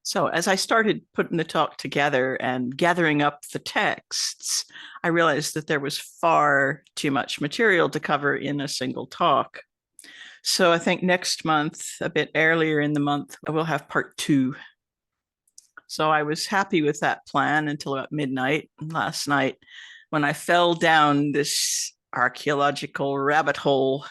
So, as I started putting the talk together and gathering up the texts, I realized that there was far too much material to cover in a single talk. So, I think next month, a bit earlier in the month, we'll have part two. So, I was happy with that plan until about midnight last night when I fell down this archaeological rabbit hole,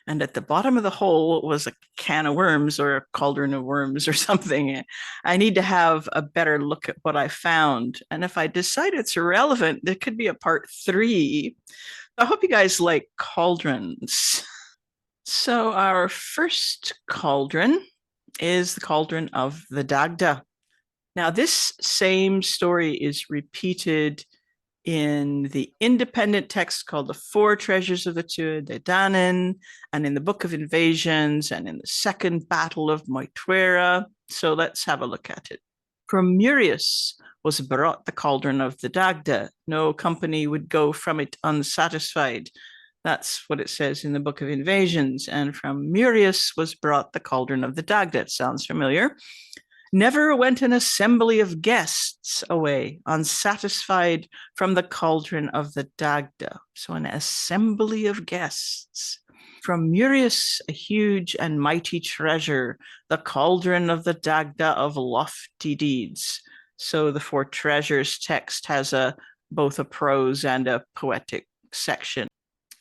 and at the bottom of the hole was a can of worms or a cauldron of worms or something. I need to have a better look at what I found. And if I decide it's irrelevant, there could be a part three. I hope you guys like cauldrons. So, our first cauldron is the cauldron of the Dagda. Now, this same story is repeated in the independent text called The Four Treasures of the Tuatha De Danann, and in the Book of Invasions, and in the Second Battle of Moytuera. So let's have a look at it. From Murius was brought the cauldron of the Dagda. No company would go from it unsatisfied. That's what it says in the Book of Invasions. And from Murius was brought the cauldron of the Dagda. It sounds familiar. Never went an assembly of guests away unsatisfied from the cauldron of the Dagda. So, an assembly of guests. From Murius, a huge and mighty treasure, the cauldron of the Dagda of lofty deeds. So, the Four Treasures text has both a prose and a poetic section.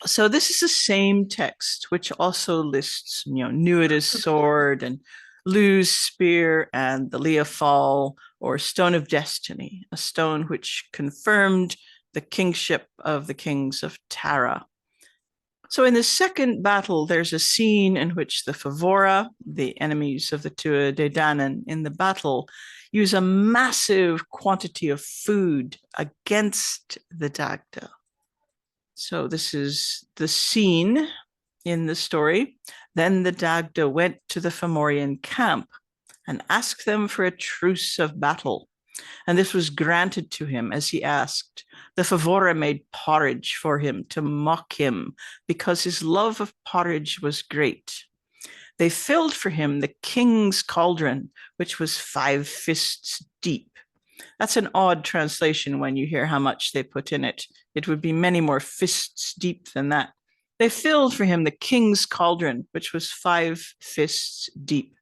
So this is the same text, which also lists, Nuada's sword and Lu's spear and the Leafal, or Stone of Destiny, a stone which confirmed the kingship of the kings of Tara. So in the second battle, there's a scene in which the Favora, the enemies of the Tuatha De Danann in the battle, use a massive quantity of food against the Dagda. So this is the scene in the story. Then the Dagda went to the Fomorian camp and asked them for a truce of battle. And this was granted to him as he asked. The Favora made porridge for him to mock him because his love of porridge was great. They filled for him the king's cauldron, which was 5 fists deep. That's an odd translation when you hear how much they put in it. It would be many more fists deep than that. They filled for him the king's cauldron, which was 5 fists deep,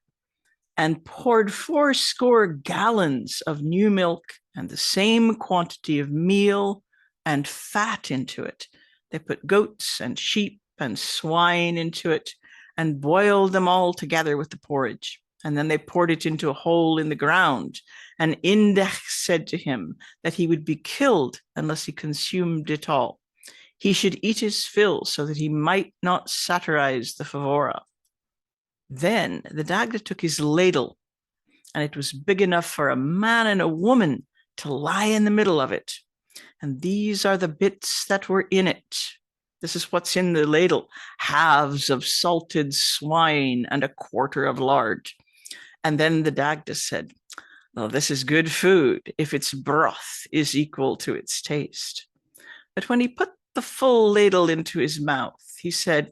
and poured 80 gallons of new milk and the same quantity of meal and fat into it. They put goats and sheep and swine into it and boiled them all together with the porridge. And then they poured it into a hole in the ground. And Indech said to him that he would be killed unless he consumed it all. He should eat his fill so that he might not satirize the Favora. Then the Dagda took his ladle, and it was big enough for a man and a woman to lie in the middle of it. And these are the bits that were in it. This is what's in the ladle: halves of salted swine and a quarter of lard. And then the Dagda said, well, this is good food if its broth is equal to its taste. But when he put the full ladle into his mouth, he said,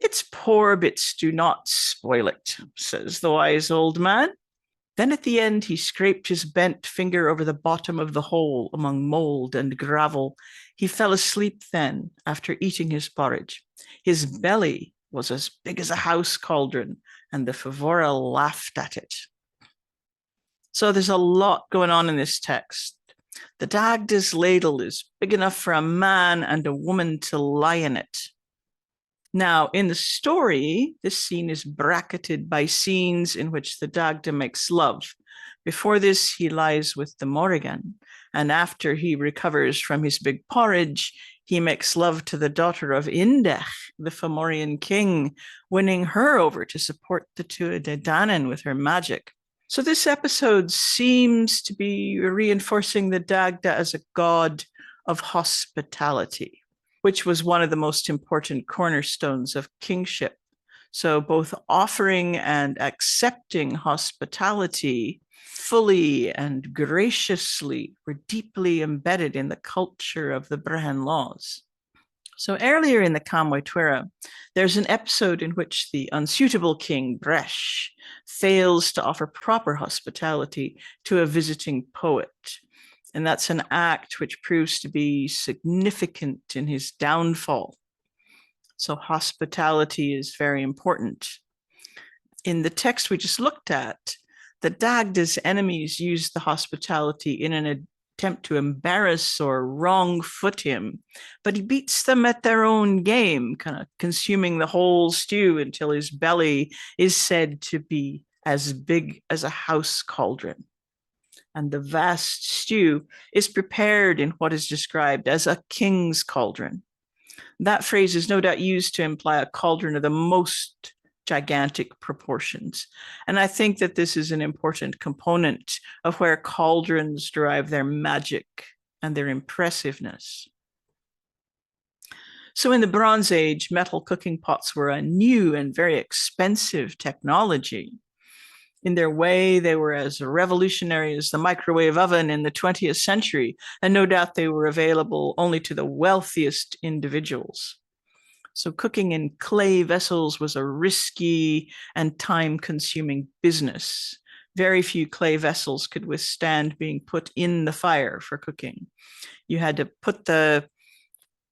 its poor bits do not spoil it, says the wise old man. Then at the end, he scraped his bent finger over the bottom of the hole among mold and gravel. He fell asleep then, after eating his porridge. His belly was as big as a house cauldron, and the Favora laughed at it. So there's a lot going on in this text. The Dagda's ladle is big enough for a man and a woman to lie in it. Now, in the story, this scene is bracketed by scenes in which the Dagda makes love. Before this, he lies with the Morrigan, and after he recovers from his big porridge, he makes love to the daughter of Indech, the Fomorian king, winning her over to support the Tuatha De Danann with her magic. So this episode seems to be reinforcing the Dagda as a god of hospitality, which was one of the most important cornerstones of kingship. So both offering and accepting hospitality fully and graciously were deeply embedded in the culture of the Brehon laws. So earlier in the Camwe Tuera, there's an episode in which the unsuitable king, Bresh, fails to offer proper hospitality to a visiting poet. And that's an act which proves to be significant in his downfall. So hospitality is very important. In the text we just looked at, the Dagda's enemies used the hospitality in an attempt to embarrass or wrong foot him, but he beats them at their own game, kind of consuming the whole stew until his belly is said to be as big as a house cauldron. And the vast stew is prepared in what is described as a king's cauldron. That phrase is no doubt used to imply a cauldron of the most gigantic proportions. And I think that this is an important component of where cauldrons derive their magic and their impressiveness. So in the Bronze Age, metal cooking pots were a new and very expensive technology. In their way, they were as revolutionary as the microwave oven in the 20th century, and no doubt they were available only to the wealthiest individuals. So cooking in clay vessels was a risky and time-consuming business. Very few clay vessels could withstand being put in the fire for cooking. You had to put the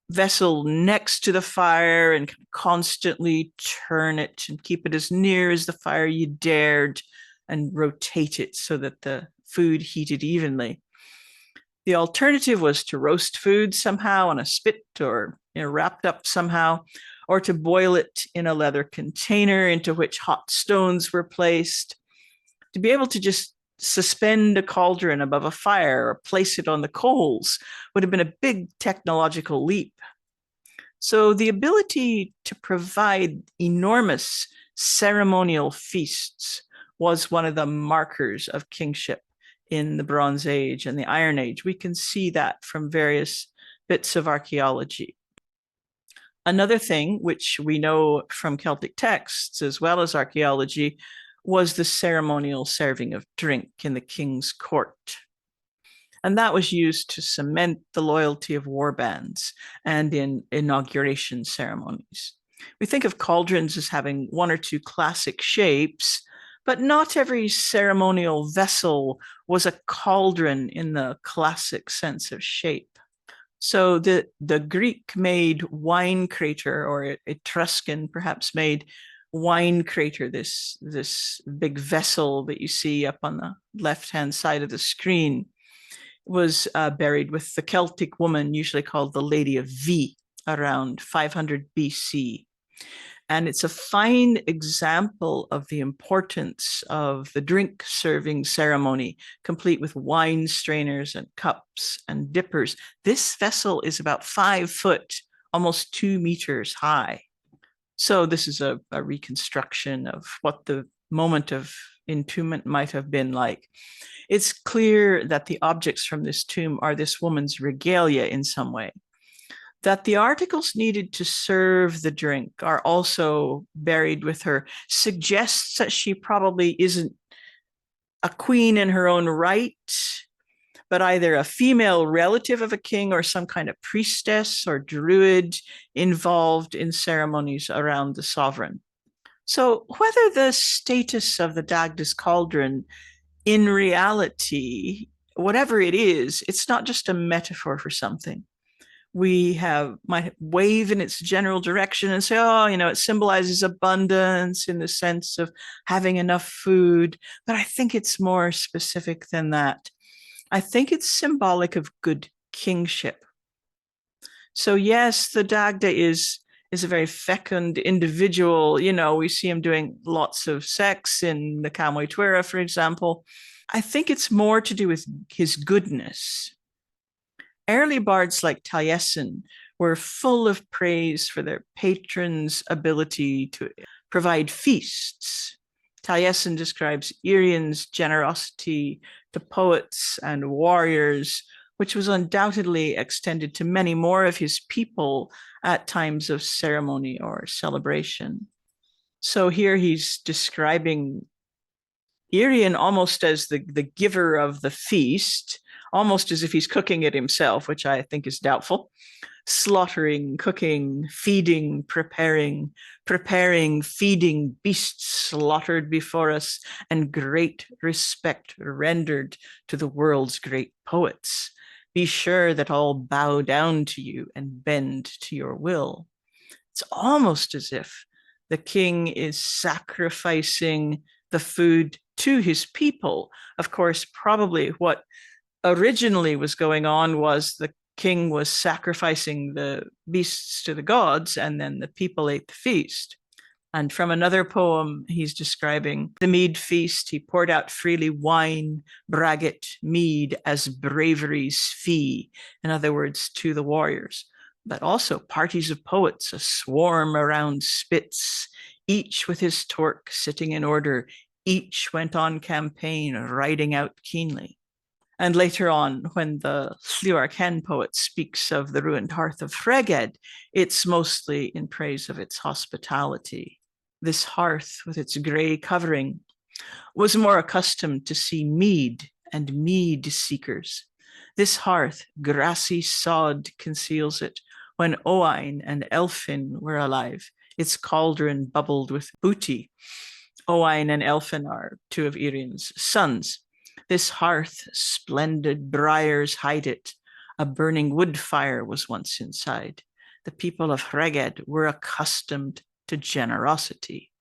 vessel next to the fire and constantly turn it and keep it as near as the fire you dared and rotate it so that the food heated evenly. The alternative was to roast food somehow on a spit or wrapped up somehow, or to boil it in a leather container into which hot stones were placed. To be able to just suspend a cauldron above a fire or place it on the coals would have been a big technological leap. So the ability to provide enormous ceremonial feasts was one of the markers of kingship in the Bronze Age and the Iron Age. We can see that from various bits of archaeology. Another thing which we know from Celtic texts as well as archaeology was the ceremonial serving of drink in the king's court. And that was used to cement the loyalty of warbands and in inauguration ceremonies. We think of cauldrons as having one or two classic shapes, but not every ceremonial vessel was a cauldron in the classic sense of shape. So the Greek made wine crater, or Etruscan perhaps made wine crater, this big vessel that you see up on the left-hand side of the screen, was buried with the Celtic woman, usually called the Lady of V, around 500 BC. And it's a fine example of the importance of the drink serving ceremony, complete with wine strainers and cups and dippers. This vessel is about 5 foot, almost 2 meters high. So this is a reconstruction of what the moment of entombment might have been like. It's clear that the objects from this tomb are this woman's regalia in some way. That the articles needed to serve the drink are also buried with her suggests that she probably isn't a queen in her own right, but either a female relative of a king or some kind of priestess or druid involved in ceremonies around the sovereign. So whether the status of the Dagda's cauldron in reality, whatever it is, it's not just a metaphor for something. We might wave in its general direction and say, oh, it symbolizes abundance in the sense of having enough food. But I think it's more specific than that. I think it's symbolic of good kingship. So yes, the Dagda is a very fecund individual. We see him doing lots of sex in the Camwe Tuera, for example. I think it's more to do with his goodness. Early bards like Taliesin were full of praise for their patron's ability to provide feasts. Taliesin describes Irian's generosity to poets and warriors, which was undoubtedly extended to many more of his people at times of ceremony or celebration. So here he's describing Irian almost as the giver of the feast, almost as if he's cooking it himself, which I think is doubtful. Slaughtering, cooking, feeding, preparing, feeding beasts slaughtered before us, and great respect rendered to the world's great poets. Be sure that all bow down to you and bend to your will. It's almost as if the king is sacrificing the food to his people. Of course, probably what originally was going on was the king was sacrificing the beasts to the gods, and then the people ate the feast. And from another poem, he's describing the mead feast. He poured out freely wine, bragget, mead as bravery's fee. In other words, to the warriors. But also parties of poets, a swarm around spits, each with his torque sitting in order. Each went on campaign, riding out keenly. And later on, when the Llywarchen poet speaks of the ruined hearth of Rheged, it's mostly in praise of its hospitality. This hearth, with its grey covering, was more accustomed to see mead and mead seekers. This hearth, grassy sod conceals it. When Owain and Elphin were alive, its cauldron bubbled with booty. Owain and Elphin are two of Irien's sons. This hearth, splendid briars hide it. A burning wood fire was once inside. The people of Rheged were accustomed to generosity.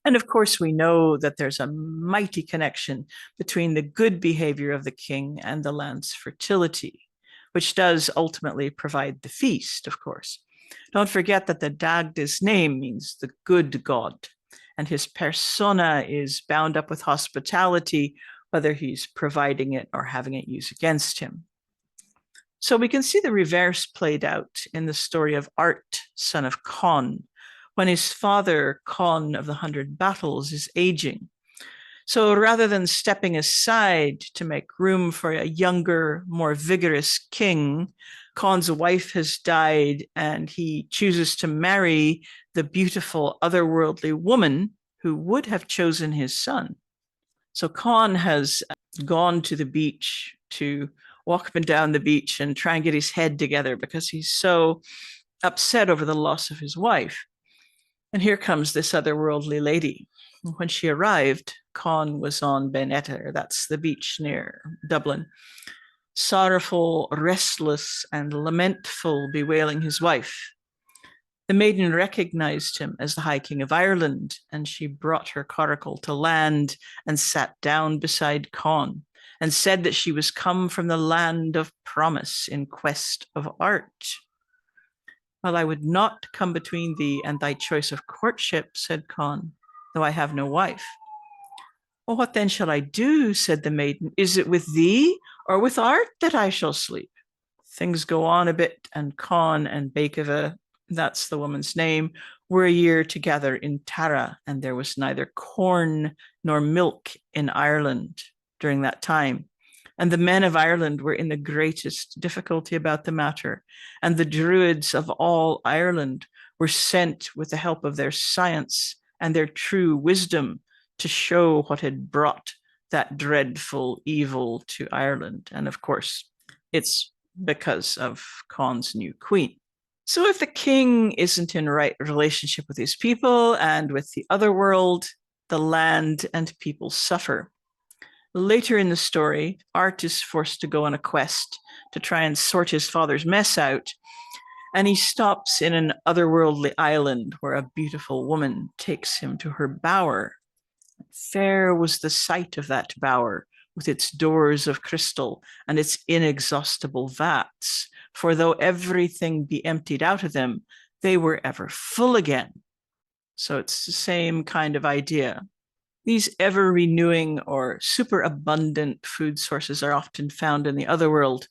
And of course, we know that there's a mighty connection between the good behavior of the king and the land's fertility, which does ultimately provide the feast, of course. Don't forget that the Dagda's name means the good god, and his persona is bound up with hospitality, whether he's providing it or having it used against him. So we can see the reverse played out in the story of Art, son of Conn, when his father, Conn of the 100 Battles, is aging. So rather than stepping aside to make room for a younger, more vigorous king, Conn's wife has died and he chooses to marry the beautiful otherworldly woman who would have chosen his son. So Conn has gone to the beach to walk up and down the beach and try and get his head together because he's so upset over the loss of his wife. And here comes this otherworldly lady. When she arrived, Conn was on Ben Etter, that's the beach near Dublin, sorrowful, restless, and lamentful, bewailing his wife. The maiden recognized him as the High King of Ireland, and she brought her coracle to land and sat down beside Conn, and said that she was come from the land of promise in quest of art. Well, I would not come between thee and thy choice of courtship, said Conn, though I have no wife. Well, what then shall I do, said the maiden. Is it with thee or with art that I shall sleep? Things go on a bit, and Conn and Beicva, that's the woman's name, were a year together in Tara, and there was neither corn nor milk in Ireland during that time. And the men of Ireland were in the greatest difficulty about the matter. And the Druids of all Ireland were sent with the help of their science and their true wisdom to show what had brought that dreadful evil to Ireland. And of course, it's because of Conn's new queen. So if the king isn't in right relationship with his people and with the other world, the land and people suffer. Later in the story, Art is forced to go on a quest to try and sort his father's mess out, and he stops in an otherworldly island where a beautiful woman takes him to her bower. Fair was the sight of that bower, with its doors of crystal and its inexhaustible vats, for though everything be emptied out of them, they were ever full again. So it's the same kind of idea. These ever-renewing or superabundant food sources are often found in the otherworld.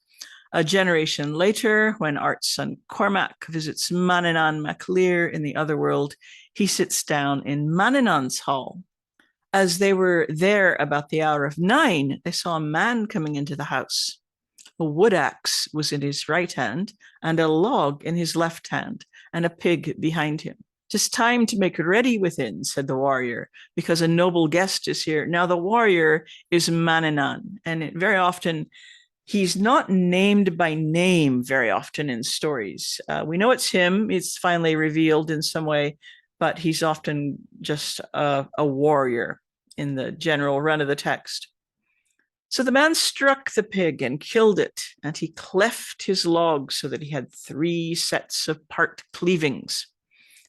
A generation later, when Art's son Cormac visits Manannán mac Lir in the otherworld, he sits down in Manannán's hall. As they were there about the hour of 9, they saw a man coming into the house. A wood axe was in his right hand, and a log in his left hand, and a pig behind him. "'Tis time to make ready within," said the warrior, "because a noble guest is here." Now the warrior is Manannán, and very often He's not named by name very often in stories. We know it's him. It's finally revealed in some way, but he's often just a warrior in the general run of the text. So the man struck the pig and killed it, and he cleft his log so that he had 3 sets of part cleavings.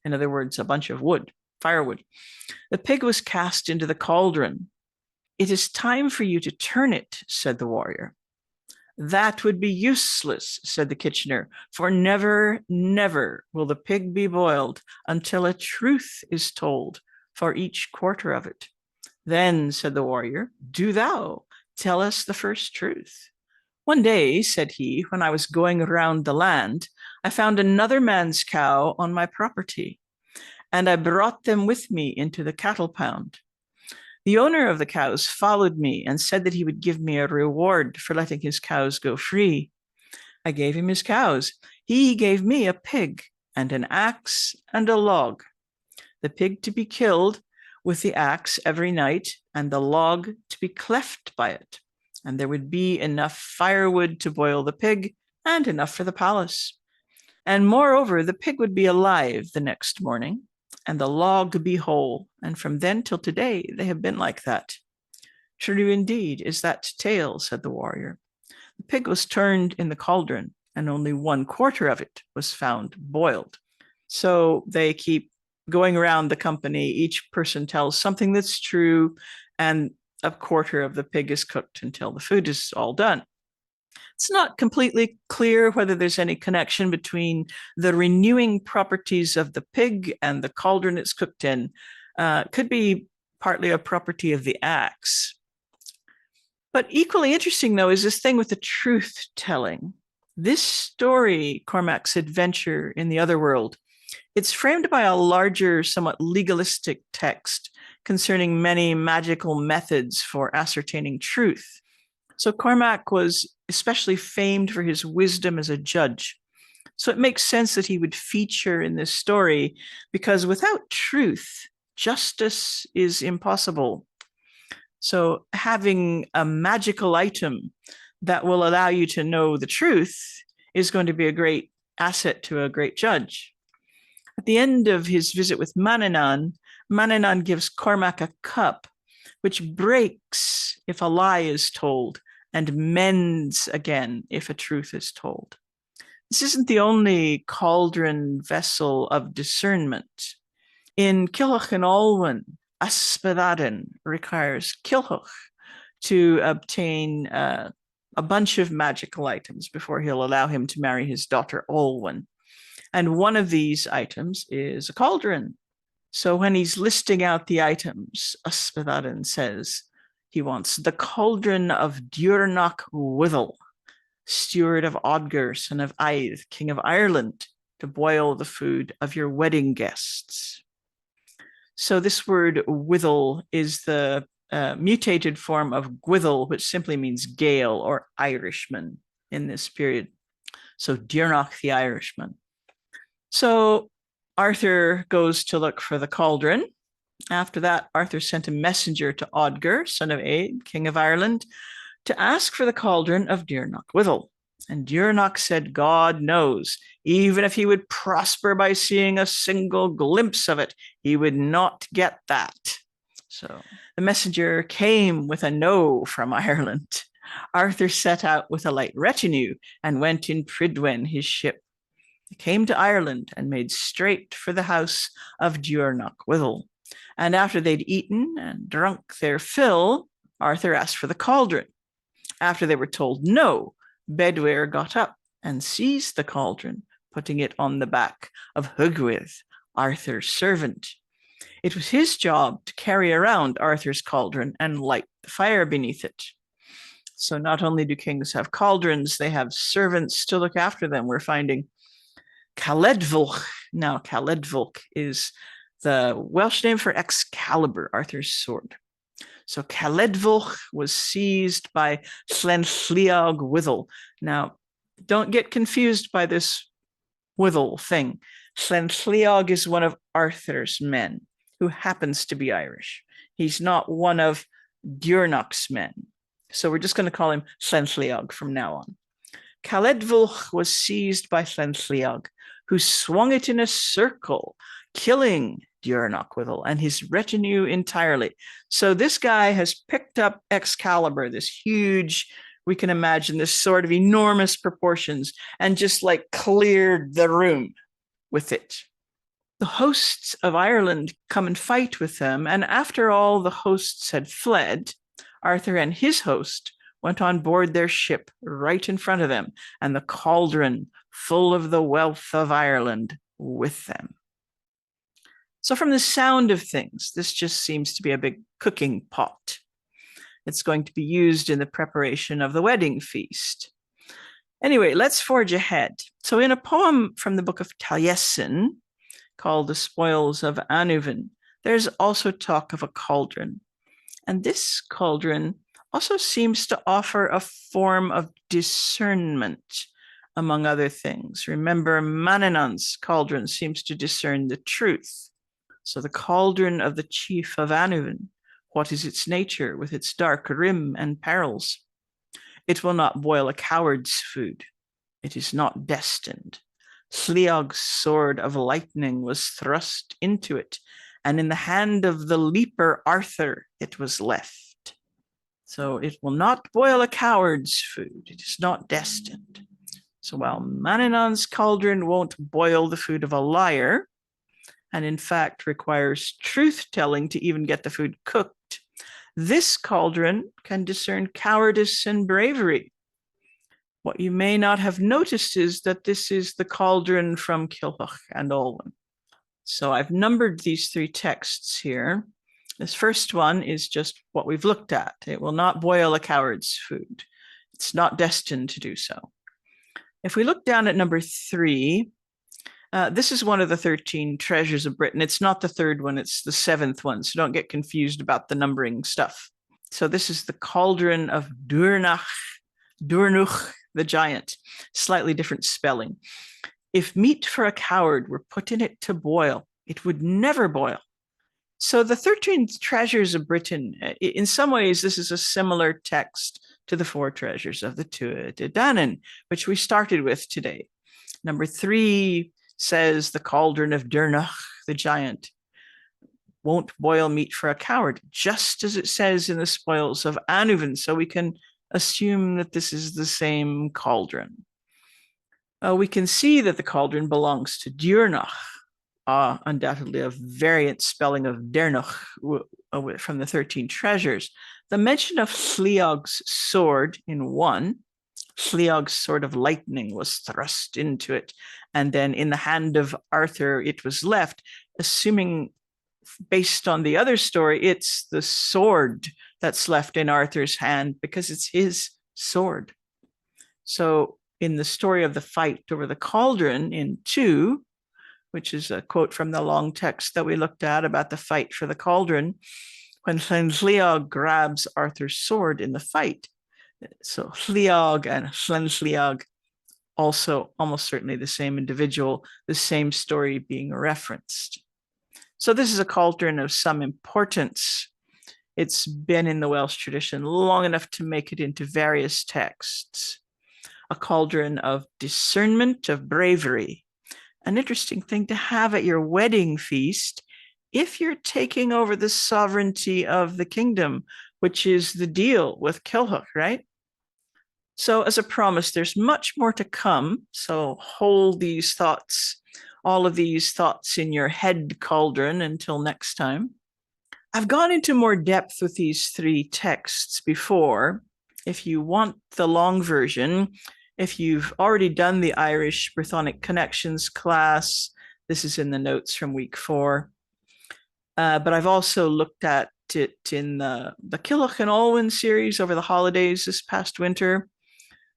In other words, a bunch of wood, firewood. The pig was cast into the cauldron. "It is time for you to turn it," said the warrior. "That would be useless," said the Kitchener, "for never, never will the pig be boiled until a truth is told for each quarter of it." "Then," said the warrior, "do thou tell us the first truth." "One day," said he, "when I was going around the land, I found another man's cow on my property, and I brought them with me into the cattle pound. The owner of the cows followed me and said that he would give me a reward for letting his cows go free. I gave him his cows. He gave me a pig and an axe and a log. The pig to be killed with the axe every night, and the log to be cleft by it. And there would be enough firewood to boil the pig and enough for the palace. And moreover, the pig would be alive the next morning, and the log be whole. And from then till today, they have been like that." "True indeed is that tale," said the warrior. "The pig was turned in the cauldron, and only 1/4 of it was found boiled." So they keep going around the company. Each person tells something that's true, and 1/4 of the pig is cooked until the food is all done. It's not completely clear whether there's any connection between the renewing properties of the pig and the cauldron it's cooked in. Could be partly a property of the axe. But equally interesting, though, is this thing with the truth telling. This story, Cormac's adventure in the other world, it's framed by a larger, somewhat legalistic text concerning many magical methods for ascertaining truth. So Cormac was especially famed for his wisdom as a judge. So it makes sense that he would feature in this story, because without truth, justice is impossible. So having a magical item that will allow you to know the truth is going to be a great asset to a great judge. At the end of his visit with Manannán, Manannán gives Cormac a cup, which breaks if a lie is told and mends again if a truth is told. This isn't the only cauldron vessel of discernment. In Kilhuch and Olwen, Ysbyddaden requires Kilhuch to obtain a bunch of magical items before he'll allow him to marry his daughter Olwen. And one of these items is a cauldron. So when he's listing out the items, Ysbyddaden says he wants the cauldron of Diurnach Withel, steward of Odger, son of Aidh, king of Ireland, to boil the food of your wedding guests. So this word Withel is the mutated form of Gwithel, which simply means Gael or Irishman in this period. So Diurnach the Irishman. So Arthur goes to look for the cauldron. After that, Arthur sent a messenger to Odger, son of Aidh, king of Ireland, to ask for the cauldron of Diurnach Withel. And Diurnach said, God knows, even if he would prosper by seeing a single glimpse of it, he would not get that. So the messenger came with a no from Ireland. Arthur set out with a light retinue and went in Pridwen, his ship. They came to Ireland and made straight for the house of Diurnach Withel. And after they'd eaten and drunk their fill, Arthur asked for the cauldron. After they were told no, Bedwyr got up and seized the cauldron, putting it on the back of Hugwydd, Arthur's servant. It was his job to carry around Arthur's cauldron and light the fire beneath it. So not only do kings have cauldrons, they have servants to look after them. We're finding Caledvolch. Now, Caledvolch is the Welsh name for Excalibur, Arthur's sword. So Caledvolch was seized by Llenlliog Withel. Now, don't get confused by this Withel thing. Llenlliog is one of Arthur's men who happens to be Irish. He's not one of Diurnach's men. So we're just going to call him Llenlliog from now on. Caledfwlch was seized by Llenlliog, who swung it in a circle, killing Diarnachwydl and his retinue entirely. So this guy has picked up Excalibur, this huge, we can imagine this sort of enormous proportions, and just like cleared the room with it. The hosts of Ireland come and fight with them, and after all the hosts had fled, Arthur and his host went on board their ship right in front of them, and the cauldron full of the wealth of Ireland with them. So from the sound of things, this just seems to be a big cooking pot. It's going to be used in the preparation of the wedding feast. Anyway, let's forge ahead. So in a poem from the book of Taliesin, called The Spoils of Annuvin, there's also talk of a cauldron. And this cauldron also seems to offer a form of discernment, among other things. Remember, Manannán's cauldron seems to discern the truth. So the cauldron of the chief of Annuvin, what is its nature with its dark rim and perils? It will not boil a coward's food. It is not destined. Lliog's sword of lightning was thrust into it, and in the hand of the leaper Arthur it was left. So it will not boil a coward's food. It is not destined. So while Manannán's cauldron won't boil the food of a liar, and in fact requires truth-telling to even get the food cooked, this cauldron can discern cowardice and bravery. What you may not have noticed is that this is the cauldron from Culhwch and Olwen. So I've numbered these three texts here. This first one is just what we've looked at. It will not boil a coward's food. It's not destined to do so. If we look down at number 3, this is one of the 13 treasures of Britain. It's not the third one, it's the 7th one, so don't get confused about the numbering stuff. So this is the cauldron of Diarnach, the giant, slightly different spelling. If meat for a coward were put in it to boil, it would never boil. So the 13 treasures of Britain, in some ways, this is a similar text to the 4 treasures of the Tuatha Dé Danann, which we started with today. Number 3 says the cauldron of Diarnach, the giant, won't boil meat for a coward, just as it says in the Spoils of Annuvin. So we can assume that this is the same cauldron. We can see that the cauldron belongs to Diarnach, undoubtedly a variant spelling of Dernach from the 13 treasures. The mention of Lliog's sword in 1, Lliog's sword of lightning was thrust into it, and then in the hand of Arthur it was left, assuming based on the other story, it's the sword that's left in Arthur's hand because it's his sword. So in the story of the fight over the cauldron in 2, which is a quote from the long text that we looked at about the fight for the cauldron, when Llenlliog grabs Arthur's sword in the fight. So Lliog and Llenlliog, also almost certainly the same individual, the same story being referenced. So this is a cauldron of some importance. It's been in the Welsh tradition long enough to make it into various texts. A cauldron of discernment, of bravery. An interesting thing to have at your wedding feast if you're taking over the sovereignty of the kingdom, which is the deal with Culhwch, right? So as a promise, there's much more to come. So hold these thoughts, all of these thoughts in your head cauldron until next time. I've gone into more depth with these 3 texts before. If you want the long version, if you've already done the Irish Brythonic Connections class, this is in the notes from week 4. But I've also looked at it in the Culhwch and Olwen series over the holidays this past winter.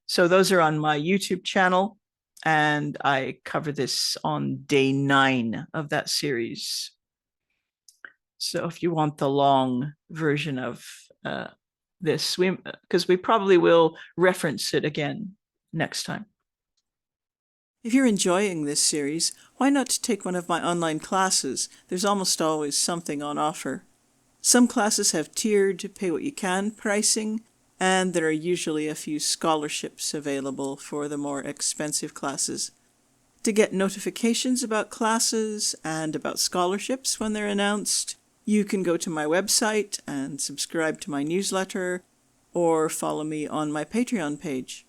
So those are on my YouTube channel, and I cover this on day 9 of that series. So if you want the long version of this, because we probably will reference it again next time. If you're enjoying this series, why not take one of my online classes? There's almost always something on offer. Some classes have tiered pay what you can pricing, and there are usually a few scholarships available for the more expensive classes. To get notifications about classes and about scholarships when they're announced, you can go to my website and subscribe to my newsletter, or follow me on my Patreon page.